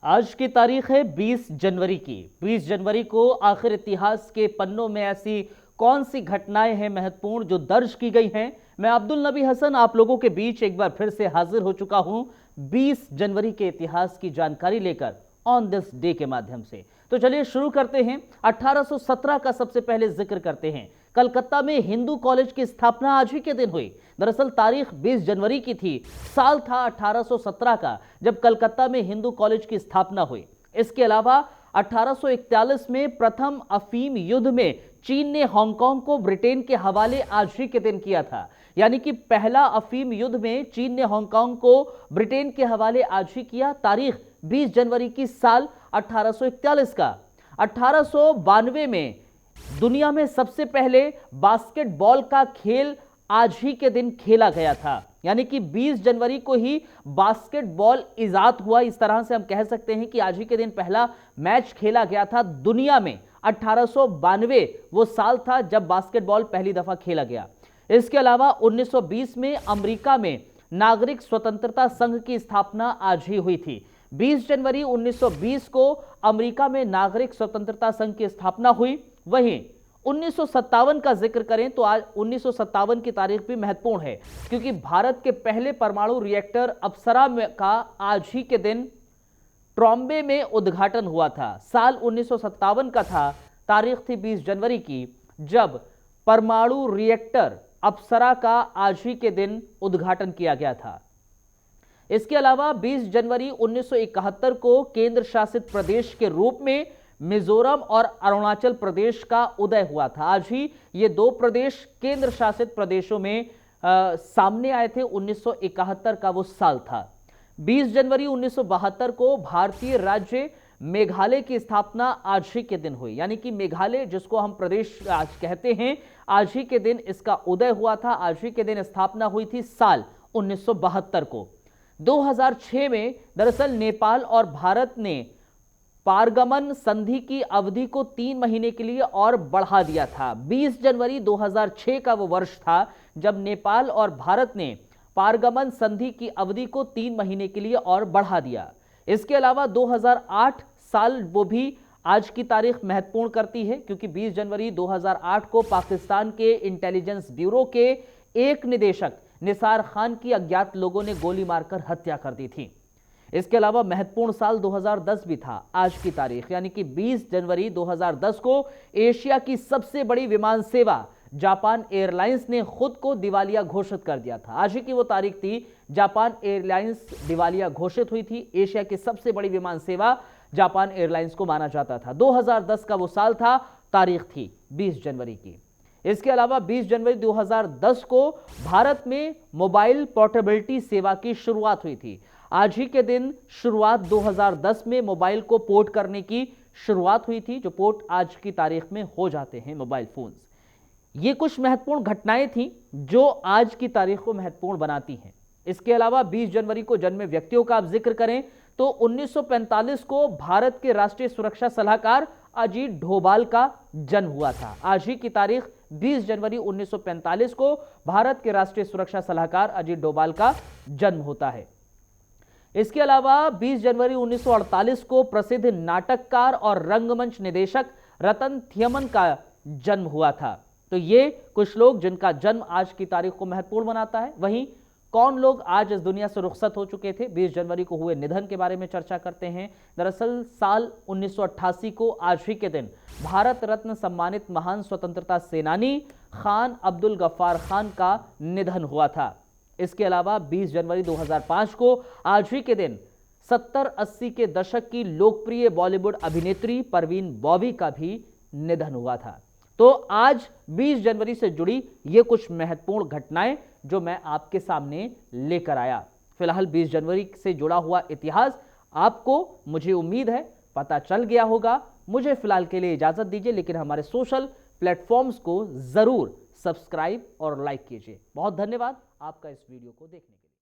आज की तारीख है 20 जनवरी की। 20 जनवरी को आखिर इतिहास के पन्नों में ऐसी कौन सी घटनाएं हैं महत्वपूर्ण जो दर्ज की गई हैं। मैं अब्दुल नबी हसन आप लोगों के बीच एक बार फिर से हाजिर हो चुका हूं 20 जनवरी के इतिहास की जानकारी लेकर ऑन दिस डे के माध्यम से। तो चलिए शुरू करते हैं। 1817 का सबसे पहले जिक्र करते हैं। कलकत्ता में हिंदू कॉलेज की स्थापना आज ही के दिन हुई। दरअसल तारीख 20 जनवरी की थी। साल था 1817 का जब कलकत्ता में हिंदू कॉलेज की स्थापना हुई। इसके अलावा 1841 में प्रथम अफीम युद्ध में चीन ने हांगकांग को ब्रिटेन के हवाले आज ही के दिन किया था। यानी कि पहला अफीम युद्ध में चीन ने हांगकांग को ब्रिटेन के हवाले आज ही किया। तारीख 20 जनवरी की, साल 1841 का। 1892 में दुनिया में सबसे पहले बास्केटबॉल का खेल आज ही के दिन खेला गया था। यानी कि 20 जनवरी को ही बास्केटबॉल इजाद हुआ। इस तरह से हम कह सकते हैं कि आज ही के दिन पहला मैच खेला गया था दुनिया में। 1892 वो साल था जब बास्केटबॉल पहली दफा खेला गया। इसके अलावा 1920 में अमेरिका में नागरिक स्वतंत्रता संघ की स्थापना आज ही हुई थी। 20 जनवरी 1920 को अमेरिका में नागरिक स्वतंत्रता संघ की स्थापना हुई। वहीं 1957 का जिक्र करें तो आज 1957 की तारीख भी महत्वपूर्ण है, क्योंकि भारत के पहले परमाणु रिएक्टर अप्सरा का आज ही के दिन ट्रॉम्बे में उद्घाटन हुआ था। साल 1957 का था। तारीख थी 20 जनवरी की जब परमाणु रिएक्टर अप्सरा का आज ही के दिन उद्घाटन किया गया था। इसके अलावा 20 जनवरी 1971 को केंद्र शासित प्रदेश के रूप में मिजोरम और अरुणाचल प्रदेश का उदय हुआ था। आज ही ये दो प्रदेश केंद्र शासित प्रदेशों में सामने आए थे। 1971 का वो साल था। 20 जनवरी 1972 को भारतीय राज्य मेघालय की स्थापना आज ही के दिन हुई। यानी कि मेघालय जिसको हम प्रदेश आज कहते हैं, आज ही के दिन इसका उदय हुआ था। आज ही के दिन स्थापना हुई थी, साल 1972 को। 2006 में दरअसल नेपाल और भारत ने पारगमन संधि की अवधि को 3 महीने के लिए और बढ़ा दिया था। 20 जनवरी 2006 का वो वर्ष था जब नेपाल और भारत ने पारगमन संधि की अवधि को 3 महीने के लिए और बढ़ा दिया। इसके अलावा 2008 साल वो भी आज की तारीख महत्वपूर्ण करती है, क्योंकि 20 जनवरी 2008 को पाकिस्तान के इंटेलिजेंस ब्यूरो के एक निदेशक निसार खान की अज्ञात लोगों ने गोली मारकर हत्या कर दी थी। इसके अलावा महत्वपूर्ण साल 2010 भी था आज की तारीख। यानी कि 20 जनवरी 2010 को एशिया की सबसे बड़ी विमान सेवा जापान एयरलाइंस ने खुद को दिवालिया घोषित कर दिया था। आज ही की वो तारीख थी जापान एयरलाइंस दिवालिया घोषित हुई थी। एशिया की सबसे बड़ी विमान सेवा जापान एयरलाइंस को माना जाता था। 2010 का वो साल था। तारीख थी 20 जनवरी की। इसके अलावा 20 जनवरी 2010 को भारत में मोबाइल पोर्टेबिलिटी सेवा की शुरुआत हुई थी। आज ही के दिन शुरुआत 2010 में मोबाइल को पोर्ट करने की शुरुआत हुई थी, जो पोर्ट आज की तारीख में हो जाते हैं मोबाइल फोन्स। ये कुछ महत्वपूर्ण घटनाएं थी जो आज की तारीख को महत्वपूर्ण बनाती हैं। इसके अलावा 20 जनवरी को जन्मे व्यक्तियों का आप जिक्र करें तो 1945 को भारत के राष्ट्रीय सुरक्षा सलाहकार अजीत डोभाल का जन्म हुआ था। आज ही की तारीख 20 जनवरी 1945 को भारत के राष्ट्रीय सुरक्षा सलाहकार अजीत डोभाल का जन्म होता है। इसके अलावा 20 जनवरी 1948 को प्रसिद्ध नाटककार और रंगमंच निदेशक रतन थियमन का जन्म हुआ था। तो ये कुछ लोग जिनका जन्म आज की तारीख को महत्वपूर्ण बनाता है। वहीं कौन लोग आज इस दुनिया से रुखसत हो चुके थे, 20 जनवरी को हुए निधन के बारे में चर्चा करते हैं। दरअसल साल 1988 को आज ही के दिन भारत रत्न सम्मानित महान स्वतंत्रता सेनानी खान अब्दुल गफ्फार खान का निधन हुआ था। इसके अलावा 20 जनवरी 2005 को आज ही के दिन 70-80 के दशक की लोकप्रिय बॉलीवुड अभिनेत्री परवीन बॉबी का भी निधन हुआ था। तो आज 20 जनवरी से जुड़ी ये कुछ महत्वपूर्ण घटनाएं जो मैं आपके सामने लेकर आया। फिलहाल 20 जनवरी से जुड़ा हुआ इतिहास आपको, मुझे उम्मीद है, पता चल गया होगा। मुझे फिलहाल के लिए इजाजत दीजिए, लेकिन हमारे सोशल प्लेटफॉर्म्स को जरूर सब्सक्राइब और लाइक कीजिए। बहुत धन्यवाद आपका इस वीडियो को देखने के लिए।